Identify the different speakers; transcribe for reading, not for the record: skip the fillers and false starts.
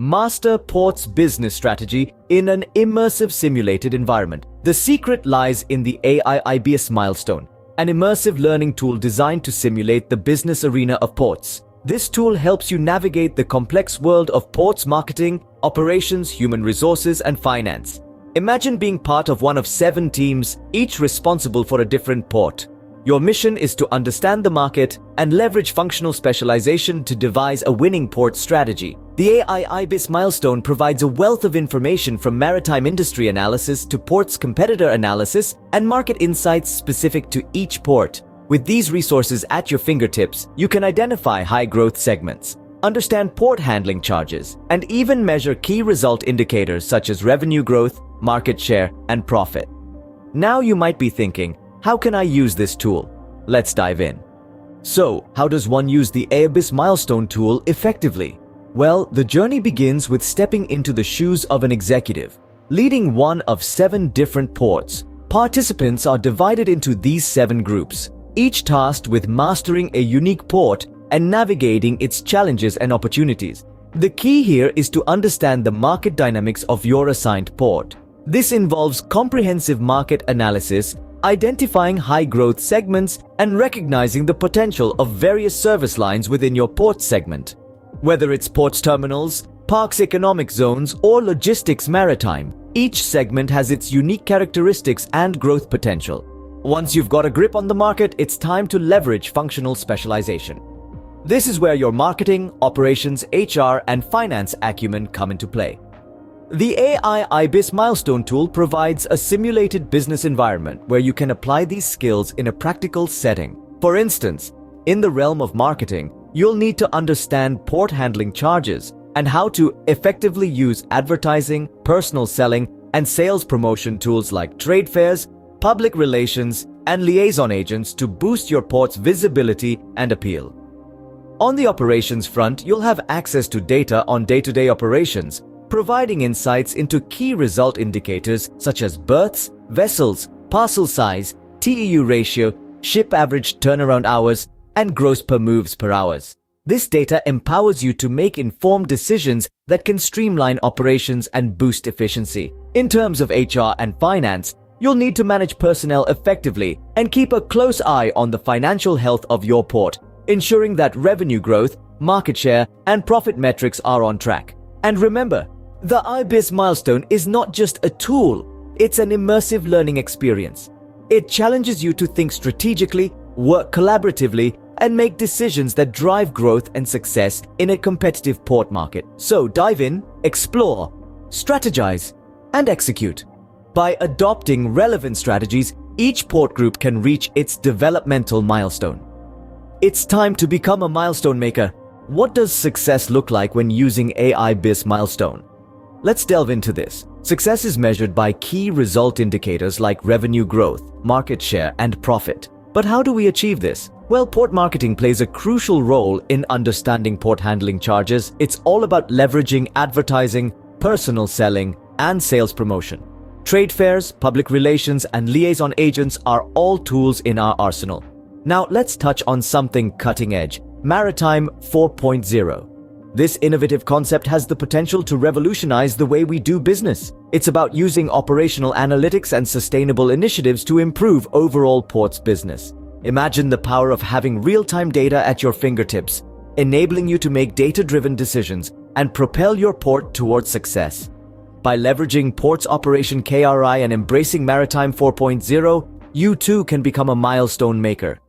Speaker 1: Master ports business strategy in an immersive simulated environment. The secret lies in the AIIBIS Milestone, an immersive learning tool designed to simulate the business arena of ports. This tool helps you navigate the complex world of ports marketing, operations, human resources, and finance. Imagine being part of one of 7 teams, each responsible for a different port. Your mission is to understand the market and leverage functional specialization to devise a winning port strategy. The AIIBIS Milestone provides a wealth of information from maritime industry analysis to ports competitor analysis and market insights specific to each port. With these resources at your fingertips, you can identify high-growth segments, understand port handling charges, and even measure key result indicators such as revenue growth, market share, and profit. Now you might be thinking, how can I use this tool? Let's dive in. So, how does one use the AIIBIS Milestone tool effectively? Well, the journey begins with stepping into the shoes of an executive, leading one of 7 different ports. Participants are divided into these 7 groups, each tasked with mastering a unique port and navigating its challenges and opportunities. The key here is to understand the market dynamics of your assigned port. This involves comprehensive market analysis, identifying high-growth segments, and recognizing the potential of various service lines within your port segment. Whether it's ports terminals, parks economic zones, or logistics maritime, each segment has its unique characteristics and growth potential. Once you've got a grip on the market, it's time to leverage functional specialization. This is where your marketing, operations, HR, and finance acumen come into play. The AIIBIS Milestone tool provides a simulated business environment where you can apply these skills in a practical setting. For instance, in the realm of marketing, you'll need to understand port handling charges and how to effectively use advertising, personal selling, and sales promotion tools like trade fairs, public relations, and liaison agents to boost your port's visibility and appeal. On the operations front, you'll have access to data on day-to-day operations, providing insights into key result indicators such as berths, vessels, parcel size, TEU ratio, ship average turnaround hours, and gross per moves per hours. This data empowers you to make informed decisions that can streamline operations and boost efficiency. In terms of HR and finance, you'll need to manage personnel effectively and keep a close eye on the financial health of your port, ensuring that revenue growth, market share, and profit metrics are on track. And remember, the AIIBIS Milestone is not just a tool, it's an immersive learning experience. It challenges you to think strategically, work collaboratively, and make decisions that drive growth and success in a competitive port market. So dive in, explore, strategize, and execute. By adopting relevant strategies, each port group can reach its developmental milestone. It's time to become a milestone maker. What does success look like when using AIIBIS Milestone? Let's delve into this. Success is measured by key result indicators like revenue growth, market share, and profit. But how do we achieve this? Well, port marketing plays a crucial role in understanding port handling charges. It's all about leveraging advertising, personal selling, and sales promotion. Trade fairs, public relations, and liaison agents are all tools in our arsenal. Now let's touch on something cutting edge, Maritime 4.0. This innovative concept has the potential to revolutionize the way we do business. It's about using operational analytics and sustainable initiatives to improve overall port's business. Imagine the power of having real-time data at your fingertips, enabling you to make data-driven decisions and propel your port towards success. By leveraging port's operation KRI and embracing Maritime 4.0, you too can become a milestone maker.